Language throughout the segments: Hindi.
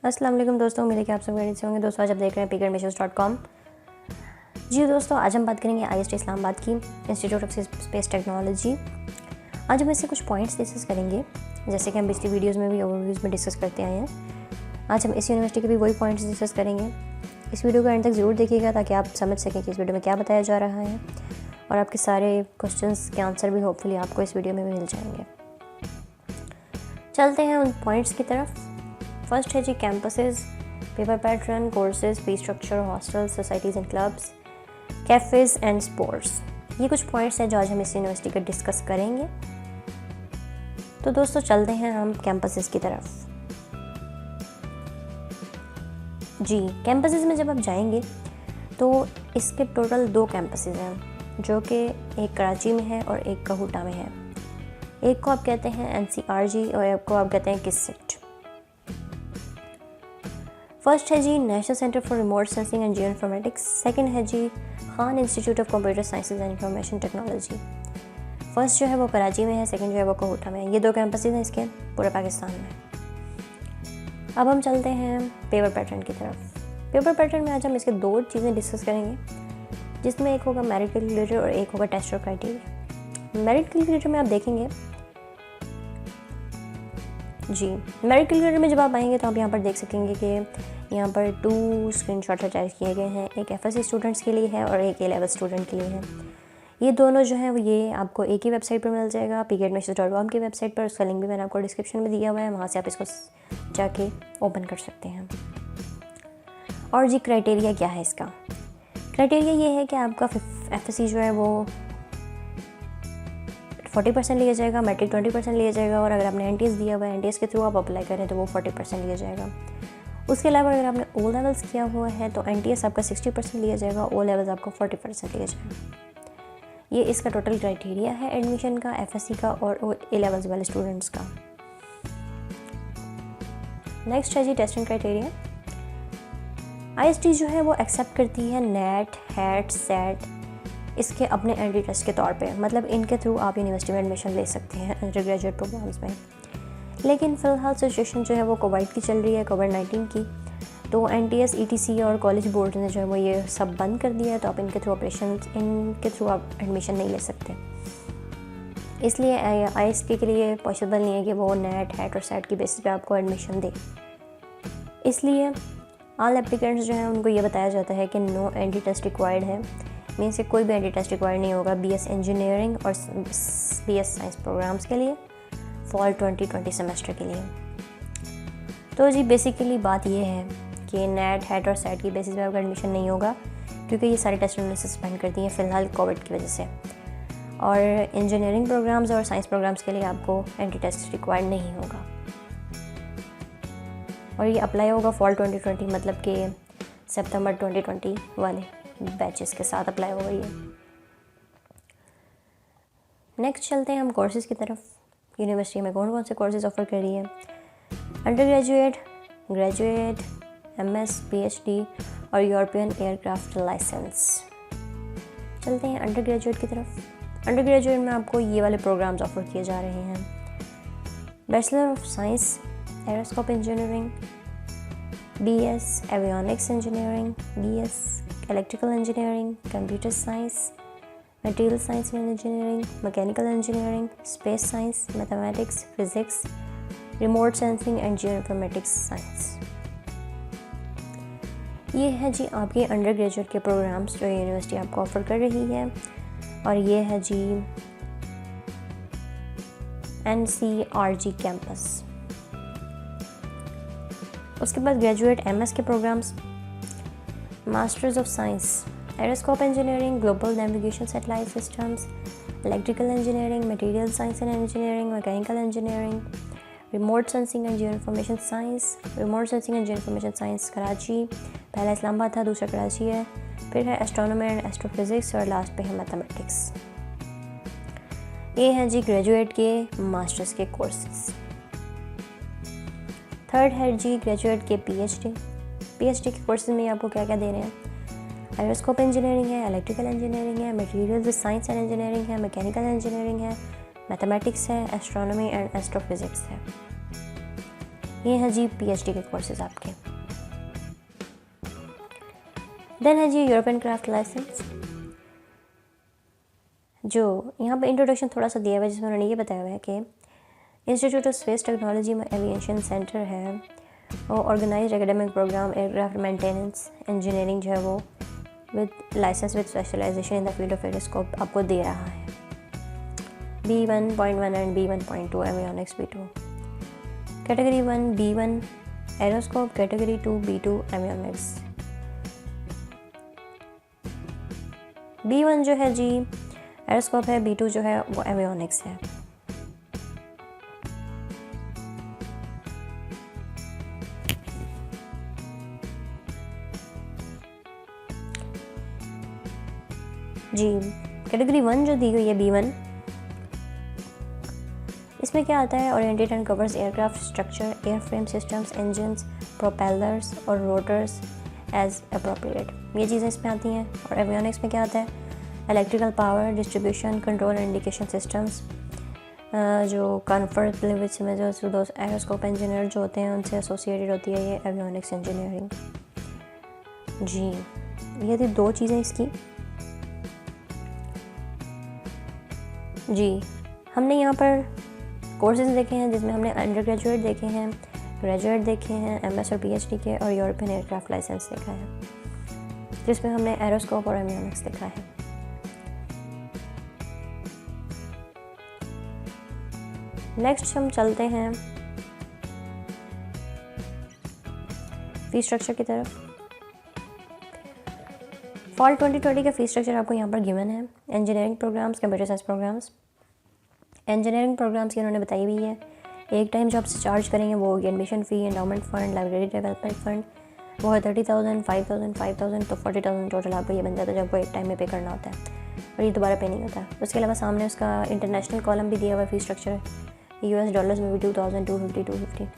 अस्सलाम वालेकुम दोस्तों, उम्मीद है कि आप सब खैरियत से होंगे। दोस्तों आज आप देख रहे हैं pickedmissions.com। जी दोस्तों, आज हम बात करेंगे IST इस्लामाबाद की, इंस्टीट्यूट ऑफ स्पेस टेक्नोलॉजी। आज हम इससे कुछ पॉइंट्स डिस्कस करेंगे, जैसे कि हम पिछली वीडियोज़ में भी ओवरव्यूज़ में डिस्कस करते आए हैं। आज हम इस यूनिवर्सिटी के भी वही पॉइंट्स डिस्कस करेंगे। इस वीडियो को एंड तक ज़रूर देखिएगा ताकि आप समझ सकें कि इस वीडियो में क्या बताया जा रहा है, और आपके सारे क्वेश्चंस के आंसर भी होपफुली आपको इस वीडियो में मिल जाएंगे। चलते हैं उन पॉइंट्स की तरफ। फर्स्ट है जी campuses, paper pattern, courses, fee structure, hostels, societies and clubs, cafes and sports. ये कुछ पॉइंट्स हैं जो आज हम इस यूनिवर्सिटी का डिस्कस करेंगे। तो दोस्तों चलते हैं हम कैंपसेस की तरफ। जी, कैंपसेस में जब आप जाएंगे तो इसके टोटल 2 कैंपसेस हैं, जो कि एक कराची में है और एक कहूटा में है। एक को आप कहते हैं NCRG और एक को आप कहते हैं किससेट। फर्स्ट है जी national centre for remote sensing and geoinformatics. Second है जी Khan institute of computer sciences and information technology. First जो है वो कराची में है, सेकेंड जो है वो कहूटा में है। ये 2 कैंपसेस हैं इसके पूरे पाकिस्तान में। अब हम चलते हैं पेपर पैटर्न की तरफ। पेपर पैटर्न में आज हम इसके 2 चीज़ें डिस्कस करेंगे, जिसमें एक होगा मेरिट कैलकुलेटर और एक होगा टेस्ट और क्राइटेरिया। मेरिट कैलकुलेटर में आप देखेंगे जी, मेरिट कैलकुलेटर में जब आप आएंगे तो आप यहाँ पर देख सकेंगे कि यहाँ पर 2 स्क्रीनशॉट अटैच किए गए हैं। एक FSC स्टूडेंट्स के लिए है और एक A लेवल स्टूडेंट के लिए है। ये दोनों जो है वो ये आपको एक ही वेबसाइट पर मिल जाएगा, pickedmissions.com की वेबसाइट पर। उसका लिंक भी मैंने आपको डिस्क्रिप्शन में दिया हुआ है, वहाँ से आप इसको जाके ओपन कर सकते हैं। और जी क्राइटेरिया क्या है इसका? क्राइटेरिया ये है कि आपका FSC जो है वो 40% लिया जाएगा, मैट्रिक 20% लिया जाएगा, और अगर आपने NTS दिया हुआ है, NTS के थ्रू आप अप्लाई करें तो वो 40% लिया जाएगा। उसके अलावा अगर आपने O लेवल्स किया हुआ है तो NTS आपका 60% लिया जाएगा, O लेवल्स आपको 40% लिया जाएगा। ये इसका टोटल क्राइटेरिया है एडमिशन का, FSC का और A लेवल्स वाले स्टूडेंट्स का। नेक्स्ट है जी टेस्टिंग क्राइटेरिया। IST जो है वो एक्सेप्ट करती है नेट, हैट, सेट इसके अपने एंट्री टेस्ट के तौर पे, मतलब इनके थ्रू आप यूनिवर्सिटी में एडमिशन ले सकते हैं अंडर ग्रेजुएट प्रोग्राम्स में। लेकिन फ़िलहाल सिचुएशन जो है वो कोविड की चल रही है, कोविड-19 की, तो NTS, ETC और कॉलेज बोर्ड ने जो है वो ये सब बंद कर दिया है, तो आप इनके थ्रू आप एडमिशन नहीं ले सकते। इसलिए IST के लिए पॉसिबल नहीं है कि वो नेट, हैट और सेट की बेसिस पे आपको एडमिशन दे। इसलिए ऑल एप्लीकेंट्स जो हैं उनको ये बताया जाता है कि नो एंट्री टेस्ट रिक्वायर्ड है। मीन्स से कोई भी एंट्री टेस्ट रिक्वायर्ड नहीं होगा BS इंजीनियरिंग और BS साइंस प्रोग्राम्स के लिए, फॉल 2020 सेमेस्टर के लिए। तो जी बेसिकली बात ये है कि नेट, हैट और सेट की बेसिस पे आपका एडमिशन नहीं होगा, क्योंकि ये सारे टेस्ट उन्होंने सस्पेंड कर दिए हैं फ़िलहाल कोविड की वजह से। और इंजीनियरिंग प्रोग्राम्स और साइंस प्रोग्राम्स के लिए आपको एंट्री टेस्ट रिक्वायर्ड नहीं होगा, और ये अप्लाई होगा फॉल 2020 मतलब कि सितंबर 2020 वाले बैचेस के साथ अप्लाई होगा ये। नेक्स्ट चलते हैं हम कोर्सेज़ की तरफ। यूनिवर्सिटी में कौन कौन से कोर्सेज़ ऑफ़र कर रही है? Under graduate, graduate, MS, PhD और यूरोपियन एयरक्राफ्ट लाइसेंस। चलते हैं अंडर ग्रेजुएट की तरफ। अंडर ग्रेजुएट में आपको ये वाले प्रोग्राम्स ऑफ़र किए जा रहे हैं: bachelor of science aerospace engineering, BS avionics engineering, BS electrical engineering, computer science, material science and engineering, mechanical engineering, space science, mathematics, physics, remote sensing and geoinformatics science. ये है जी आपके अंडर ग्रेजुएट के प्रोग्राम्स जो यूनिवर्सिटी आपको ऑफ़र कर रही है, और ये है जी NCRG कैंपस। उसके बाद ग्रेजुएट MS के programmes: masters of science aerospace engineering, global navigation satellite systems, electrical engineering, material science and engineering, mechanical engineering, remote sensing and geo information science. Remote sensing and geo information science Karachi, पहला इस्लामाबाद था, दूसरा कराची है, फिर है एस्ट्रोनॉमी एंड एस्ट्रोफिजिक्स, और लास्ट पे है मैथमेटिक्स। ये हैं जी ग्रेजुएट के मास्टर्स के कोर्सेज। थर्ड है जी ग्रेजुएट के PhD के कोर्सेज में आपको क्या क्या दे रहे हैं? एरोस्कोप इंजीनियरिंग है, इलेक्ट्रिकल इंजीनियरिंग है, मटेरियल साइंस एंड इंजीनियरिंग है, मैकेनिकल इंजीनियरिंग है, मैथमेटिक्स है, एस्ट्रोनॉमी एंड एस्ट्रोफिजिक्स है। ये है जी PhD के कोर्सेज आपके। देन है जी यूरोपियन क्राफ्ट लाइसेंस, जो यहाँ पे इंट्रोडक्शन थोड़ा सा दिया हुआ है जिसमें उन्होंने ये बताया हुआ है कि इंस्टीट्यूट ऑफ स्पेस टेक्नोलॉजी में एविएशन सेंटर है और organise academic programme aircraft maintenance engineering जो है वो with licence with specialisation in the field of aerospace आपको दे रहा है। B1.1 and B1.2 avionics B2, category 1 B1 aerospace, category 2 B2 avionics. B1 जो है जी एरोस्कोप है, B2 जो है वो एवियोनिक्स है। जी कैटेगरी 1 जो दी हुई है B1, इसमें क्या आता है, oriented and covers aircraft structure, airframe systems, engines, propellers और रोटर्स एज अप्रोप्रिएट, ये चीज़ें इसमें आती हैं। और एवियोनिक्स में क्या आता है, electrical power distribution control and indication systems, जो कंफर्ट लिमिट्स में जो दो एरोस्कोप इंजीनियर जो होते हैं उनसे एसोसिएटेड होती है ये एवियोनिक्स इंजीनियरिंग। जी ये थी दो चीज़ें इसकी। जी हमने यहाँ पर कोर्सेज देखे हैं जिसमें हमने अंडर ग्रेजुएट देखे हैं, ग्रेजुएट देखे हैं, MS और PhD के, और यूरोपियन एयरक्राफ्ट लाइसेंस देखा है जिसमें हमने एरोस्कोप और एवियोनिक्स देखा है। नेक्स्ट हम चलते हैं फी स्ट्रक्चर की तरफ। फॉल 2020 का फी स्ट्रक्चर आपको यहाँ पर गिवन है। Engineering programmes, computer science programmes, engineering programmes की उन्होंने बताई हुई है। एक टाइम जो आपसे चार्ज करेंगे वो होगी एडमिशन फ़ी, endowment fund, library development fund, वो है 30,000, 5,000, 5,000 तो 40,000 टोटल आपको ये बन जाता है जब आपको एक टाइम में पे करना होता है और ये दोबारा पे नहीं होता। उसके अलावा सामने उसका इंटरनेशनल कॉलम भी दिया हुआ है फी स्ट्रक्चर, US डॉलर्स में भी 2,000, 250, 250।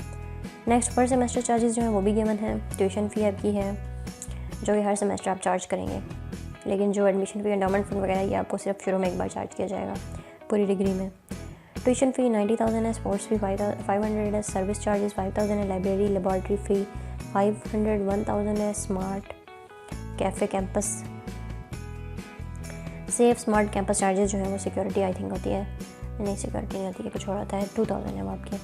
नेक्स्ट पर सेमेस्टर चार्जेस जो हैं वो भी गिवन है। ट्यूशन फ़ी आपकी है जो कि हर सेमेस्टर आप चार्ज करेंगे, लेकिन जो एडमिशन फ़ी, एंडाउमेंट फ़ंड वगैरह ये आपको सिर्फ शुरू में एक बार चार्ज किया जाएगा पूरी डिग्री में। ट्यूशन फ़ी 90,000 है, स्पोर्ट्स फ़ी 500 है, सर्विस चार्जेस 5,000 है, लाइब्रेरी लेबॉर्ट्री फ़ी 500 1,000 है, smart cafe campus safe smart campus charges जो है वो सिक्योरिटी आई थिंक होती है, नहीं सिक्योरिटी नहीं होती है, कुछ और आता है, 2,000 है वो आपके।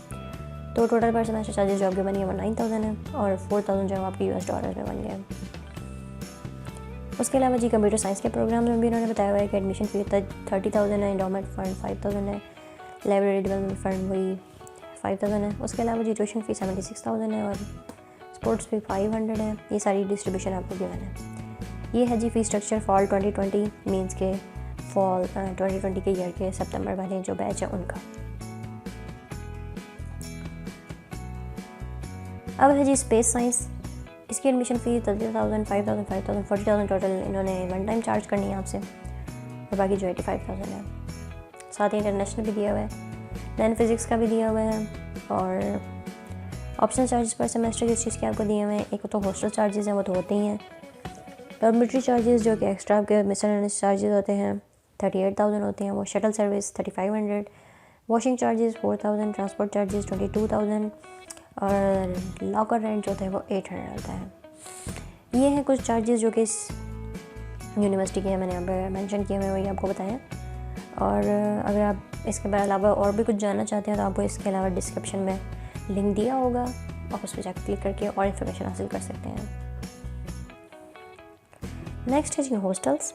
तो टोटल पर सेमेस्टर चार्जेस जो आपके बनी है वो 9,000 है और 4,000 जो है वो आपके US डॉलर में बन गए। उसके अलावा जी कंप्यूटर साइंस के प्रोग्राम में भी उन्होंने बताया हुआ है कि एडमिशन फ़ी 30,000 है, एंडोमेंट फ़ंड 5,000 है, लाइब्रेरी डेवलपमेंट फ़ंड वही 5,000 है। उसके अलावा जी ट्यूशन फ़ी 76,000 है और स्पोर्ट्स फ़ी 500 है। ये सारी डिस्ट्रीब्यूशन आपको गिवन है। ये है जी फ़ी स्ट्रक्चर फॉल 2020 मीन्स के फॉल 2020 के ईयर के सितंबर वाले जो बैच है उनका। अब है जी स्पेस साइंस, इसकी एडमिशन फ़ी 30,000, 5,000, 5,000, 40,000 टोटल इन्होंने वन टाइम चार्ज करनी है आपसे और बाकी जो 85,000 है। साथ ही इंटरनेशनल भी दिया हुआ है, दैन फिज़िक्स का भी दिया हुआ है और ऑप्शनल चार्जेस पर सेमेस्टर किस चीज़ के आपको दिए हुए हैं। एक तो हॉस्टल चार्जेस हैं वो तो होते ही हैं, डॉर्मेटरी चार्जेस जो कि एक्स्ट्रा आपके मिसलेनियस चार्जेस होते हैं 38,000 होते हैं वो, shuttle service 3,500, washing charges 4,000, transport charges 22,000 और लॉकर रेंट जो होता है वो 800 होता है। ये हैं कुछ चार्जेस जो कि इस यूनिवर्सिटी के हैं, मैंने यहाँ पर मेंशन किए हुए हैं वही आपको बताएं। और अगर आप इसके अलावा और भी कुछ जानना चाहते हैं तो आपको इसके अलावा डिस्क्रिप्शन में लिंक दिया होगा, आप उस पर जाकर क्लिक करके और इन्फॉर्मेशन हासिल कर सकते हैं। नेक्स्ट है जी हॉस्टल्स।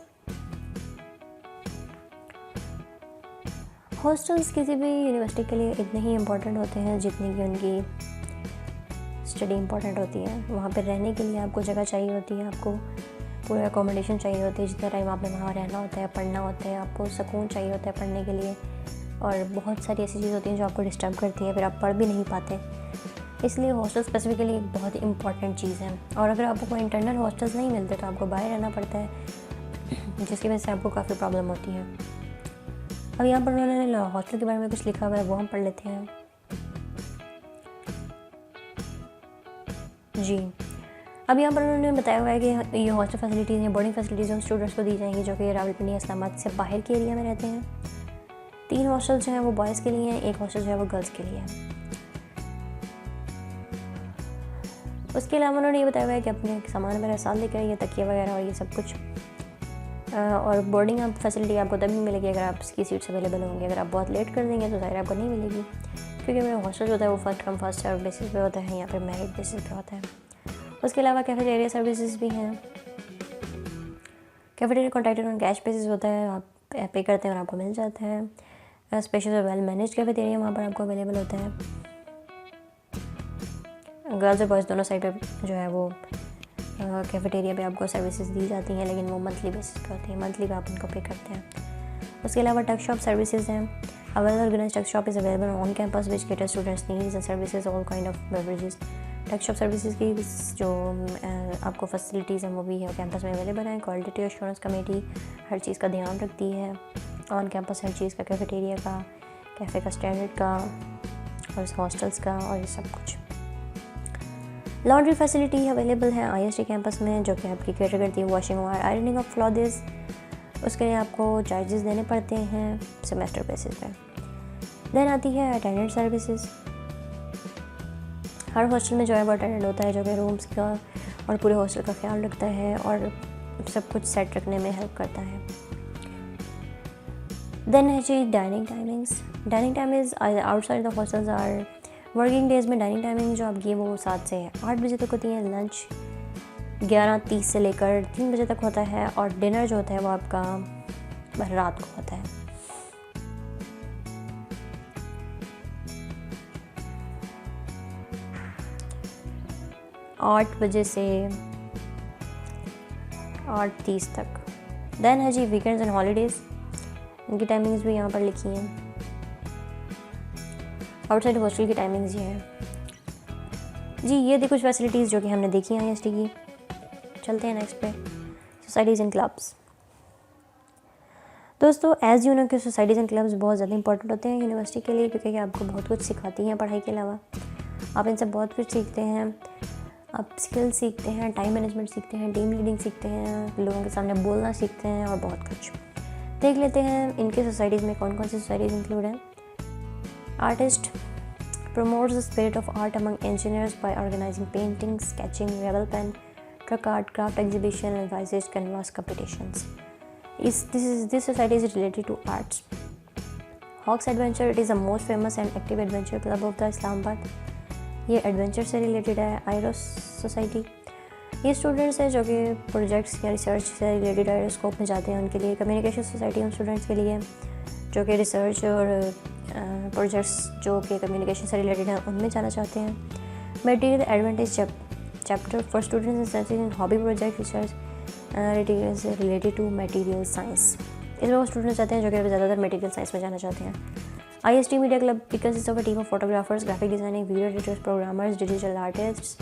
हॉस्टल्स किसी भी यूनिवर्सिटी के लिए इतने ही इम्पोर्टेंट होते हैं जितनी कि उनकी स्टडी इम्पोर्टेंट होती है। वहाँ पर रहने के लिए आपको जगह चाहिए होती है, आपको पूरा अकोमोडेशन चाहिए होती है, जितना टाइम आपने वहाँ रहना होता है, पढ़ना होता है, आपको सुकून चाहिए होता है पढ़ने के लिए, और बहुत सारी ऐसी चीज़ होती हैं जो आपको डिस्टर्ब करती हैं, फिर आप पढ़ भी नहीं पाते। इसलिए हॉस्टल स्पेसिफिकली एक बहुत ही इंपॉर्टेंट चीज़ है। और अगर आपको कोई इंटरनल हॉस्टल्स नहीं मिलते तो आपको बाहर रहना पड़ता है, जिसकी वजह से आपको काफ़ी प्रॉब्लम होती है। अब यहाँ पर उन्होंने हॉस्टल के बारे में कुछ लिखा हुआ है, वो हम पढ़ लेते हैं। जी अब यहाँ पर उन्होंने बताया हुआ है कि ये हॉस्टल फैसिलिटीज़ हैं, बोर्डिंग फैसिलिटीज़ उन स्टूडेंट्स को दी जाएंगी जो कि रावलपिंडी इस्लामाबाद से बाहर के एरिया में रहते हैं। 3 हॉस्टल जो हैं वो बॉयज़ के लिए हैं, 1 हॉस्टल जो है वो गर्ल्स के लिए है। उसके अलावा उन्होंने ये बताया हुआ है कि अपने सामान वगैरह साथ लेकर आइए, तकिया वगैरह और ये सब कुछ। और बोर्डिंग आप फैसिलिटी आपको तभी मिलेगी अगर आपकी सीट्स अवेलेबल होंगी। अगर आप बहुत लेट कर देंगे तो ज़ाहिर आपको नहीं मिलेगी, क्योंकि मेरा हॉस्टल जो होता है वो first come first serve basis पे होता है, यहाँ पर मेरिट बेसिस पे होता है। उसके अलावा कैफेटेरिया सर्विसेज भी हैं। Cafeteria contracted on cash basis होता है, आप पे करते हैं और आपको मिल जाता है। स्पेशल और वेल मैनेज कैफेटेरिया वहाँ पर आपको अवेलेबल होता है। गर्ल्स और बॉयज़ दोनों साइड पे जो है वो कैफेटेरिया पे आपको सर्विसेज दी जाती हैं, लेकिन वो मंथली बेसिस पे होती है, मंथली पे आप उनको पे करते हैं। उसके अलावा टक शॉप सर्विसेज हैं। A well-organized tuck shop is available on campus which caters students' needs and services all kind of beverages. टक शॉप सर्विसेज की जो आपको फैसिलिटीज़ हैं वो भी है कैंपस में अवेलेबल हैं। क्वालिटी एश्योरेंस कमेटी हर चीज़ का ध्यान रखती है ऑन कैंपस, हर चीज़ का, कैफेटेरिया का, कैफ़े का, स्टैंडर्ड का और हॉस्टल्स का और ये सब कुछ। लॉन्ड्री फैसिलिटी अवेलेबल है IST कैंपस में, जो कि आपकी केटर करती है वॉशिंग और आयरनिंग ऑफ क्लॉथेस। उसके लिए आपको चार्जेस देने पड़ते हैं सेमेस्टर बेसिस पे। देन आती है अटेंडेंट सर्विसेज। हर हॉस्टल में जो है वो अटेंडेंट होता है, जो कि रूम्स का और पूरे हॉस्टल का ख्याल रखता है और सब कुछ सेट रखने में हेल्प करता है। देन है जी dining timings. Dining timings outside the hostels are working days में डाइनिंग टाइमिंग जो आपकी वो 7 से 8 बजे तक होती है। लंच 11:30 से लेकर 3 बजे तक होता है और डिनर जो होता है वो आपका रात को होता है। 8 बजे से 8:30 तक। देन है जी वीकेंड्स एंड हॉलीडेज़, इनकी टाइमिंग्स भी यहाँ पर लिखी हैं। आउटसाइड हॉस्टल की टाइमिंग्स ये हैं जी। ये थी कुछ फैसिलिटीज़ जो कि हमने देखी हैं IST की। चलते हैं नेक्स्ट पे, सोसाइटीज़ एंड क्लब्स। दोस्तों एज़ यू नो कि सोसाइटीज़ एंड क्लब्स बहुत ज़्यादा इंपॉर्टेंट होते हैं यूनिवर्सिटी के लिए, क्योंकि आपको बहुत कुछ सिखाती हैं पढ़ाई के अलावा। आप इनसे बहुत कुछ सीखते हैं, आप स्किल्स सीखते हैं, टाइम मैनेजमेंट सीखते हैं, टीम लीडिंग सीखते हैं, लोगों के सामने बोलना सीखते हैं और बहुत कुछ। देख लेते हैं इनके सोसाइटीज़ में कौन कौन सी सोसाइटीज़ इंक्लूड हैं। Artist promotes the spirit of art among engineers by organizing painting, sketching, rebel pen, truck art, craft exhibition, and visage canvas competitions. This society is related to arts. Hawks Adventure, it is the most famous and active adventure club of the Islamabad. ये एडवेंचर से रिलेटेड है। आयरोस सोसाइटी, ये स्टूडेंट्स हैं जो कि प्रोजेक्ट्स या रिसर्च से रिलेटेड आयरोस्कोप में जाते हैं, उनके लिए। कम्युनिकेशन सोसाइटी उन स्टूडेंट्स के लिए जो कि रिसर्च और प्रोजेक्ट्स जो कि कम्युनिकेशन से रिलेटेड हैं उनमें जाना चाहते हैं। Material advantage chapter for students in hobby project research related to material science. इसमें वो स्टूडेंट्स चाहते हैं जो कि ज़्यादातर मटेरियल साइंस में जाना चाहते हैं। IST media club consists of a team of photographers, graphic designers, video editors, programmers, digital artists,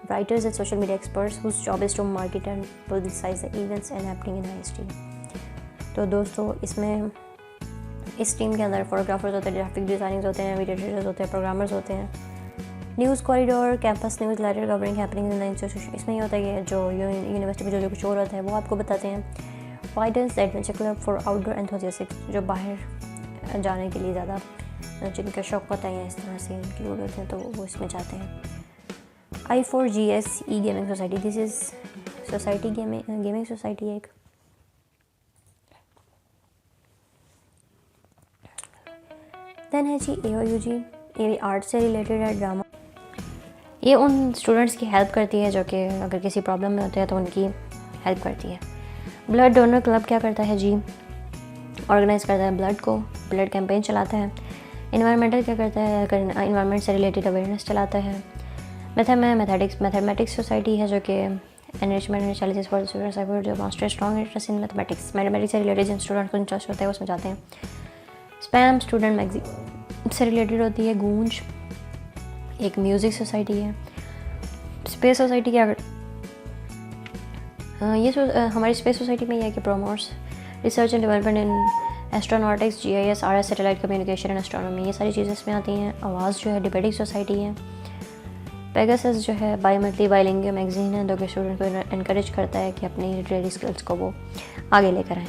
writers and social media experts whose job is to market and publicize the events and happening in IST. तो दोस्तों इसमें इस टीम के अंदर फोटोग्राफर्स होते हैं, ग्राफिक डिज़ाइनर्स होते हैं, वीडियो एडिटर्स होते हैं, प्रोग्रामर्स होते हैं। News corridor, campus newsletter covering happening in the institution. इसमें ये होता है कि जो यूनिवर्सिटी में जो कुछ हो रहा है वो आपको बताते हैं। वाइडेंस adventure club for outdoor enthusiastics, जो बाहर जाने के लिए ज़्यादा जिनका शौक होता है या इस तरह से इंक्लूड होते हैं तो वो इसमें जाते हैं। I4GS E gaming society, this is society gaming society एक। देन है जी AOUG, ये आर्ट से रिलेटेड है, ड्रामा। ये उन स्टूडेंट्स की हेल्प करती है जो कि अगर किसी प्रॉब्लम में होते हैं तो उनकी हेल्प करती है। ब्लड डोनर क्लब क्या करता है जी, ऑर्गेनाइज़ करता है ब्लड को, ब्लड कैंपेन चलाता है। इन्वायरमेंटल क्या करता है, इन्वायरमेंट से रिलेटेड अवेयरनेस चलाता है। मैथमेटिक्स सोसाइटी है जो कि enrichment and challenges for students जो master strong interest in mathematics से रिलेटेड जिन स्टूडेंट को इंटरेस्ट होता है उसमें जाते हैं। स्पैम स्टूडेंट मैगजीन से रिलेटेड होती है। गूंज एक म्यूज़िक सोसाइटी है। स्पेस सोसाइटी क्या हमारी स्पेस सोसाइटी में ये है कि promotes research and development in astronautics, GIS, RS, satellite communication and astronomy, ये सारी चीज़ें इसमें आती हैं। आवाज़ जो है डिबेटिक सोसाइटी है। पेगासस जो है बायोमेट्री बाइलिंगुअल मैगजीन है जो कि स्टूडेंट को इनकरेज करता है कि अपनी लिटरेरी स्किल्स को वो आगे लेकर आएँ।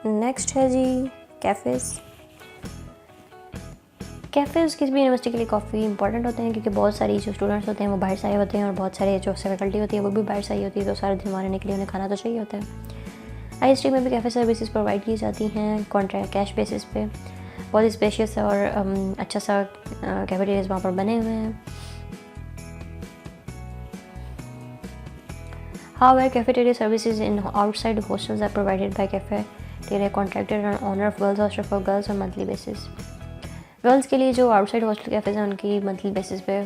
नेक्स्ट है जी कैफ़ेज़। कैफ़ेज़ किसी भी यूनिवर्सिटी के लिए काफ़ी इंपॉर्टेंट होते हैं, क्योंकि बहुत सारी जो स्टूडेंट्स होते हैं वो बाहर से आए होते हैं और बहुत सारे जो फैकल्टी होती है वो भी बाहर से आई होती है, तो सारा दिन वहाँ रहने के लिए उन्हें खाना तो चाहिए होता है। IST में भी कैफ़े सर्विसेज प्रोवाइड की जाती हैं कॉन्ट्रैक्ट कैश बेसिस पे। बहुत ही स्पेशियस और अच्छा सा कैफेटेरियाज वहाँ पर बने हुए हैं। However, cafeteria services in outside hostels are provided by cafeteria contractor and owner of girls hostel for girls on monthly basis. Girls के लिए जो आउटसाइड हॉस्टल कैफ़ेज़ हैं उनकी मंथली बेसिस पे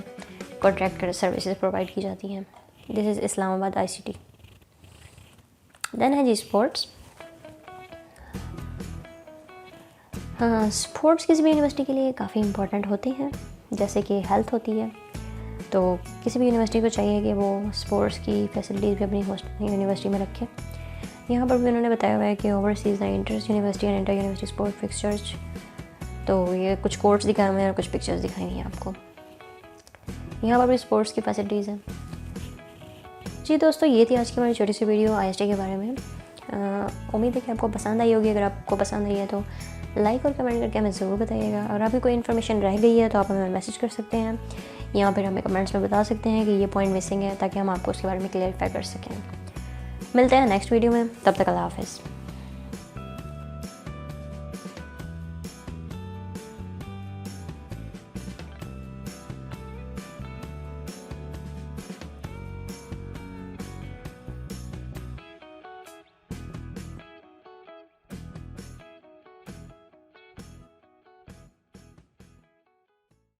कॉन्ट्रैक्ट सर्विसेज प्रोवाइड की जाती हैं। This is Islamabad ICT। Then है जी स्पोर्ट्स। हाँ, स्पोर्ट्स किसी भी यूनिवर्सिटी के लिए काफ़ी इंपॉर्टेंट होते हैं, जैसे कि हेल्थ होती है। तो किसी भी यूनिवर्सिटी को चाहिए कि वो स्पोर्ट्स की फैसिलिटीज़ भी अपनी यूनिवर्सिटी में रखे। यहाँ पर भी उन्होंने बताया हुआ है कि overseas inter university and inter university sport fixtures. तो ये कुछ कोर्ट्स दिखाए हुए हैं और कुछ पिक्चर्स दिखाएंगे आपको। यहाँ पर भी स्पोर्ट्स की फैसिलिटीज़ हैं। जी दोस्तों, ये थी आज की हमारी छोटी सी वीडियो IST के बारे में। उम्मीद है कि आपको पसंद आई होगी। अगर आपको पसंद आई है तो लाइक और कमेंट करके हमें ज़रूर बताइएगा। और अभी कोई इन्फॉर्मेशन रह गई है तो आप हमें मैसेज कर सकते हैं या फिर हमें कमेंट्स में बता सकते हैं कि ये पॉइंट मिसिंग है, ताकि हम आपको उसके बारे में क्लियरिफाई कर सकें। मिलते हैं नेक्स्ट वीडियो में, तब तक अल्लाह हाफ़िज़।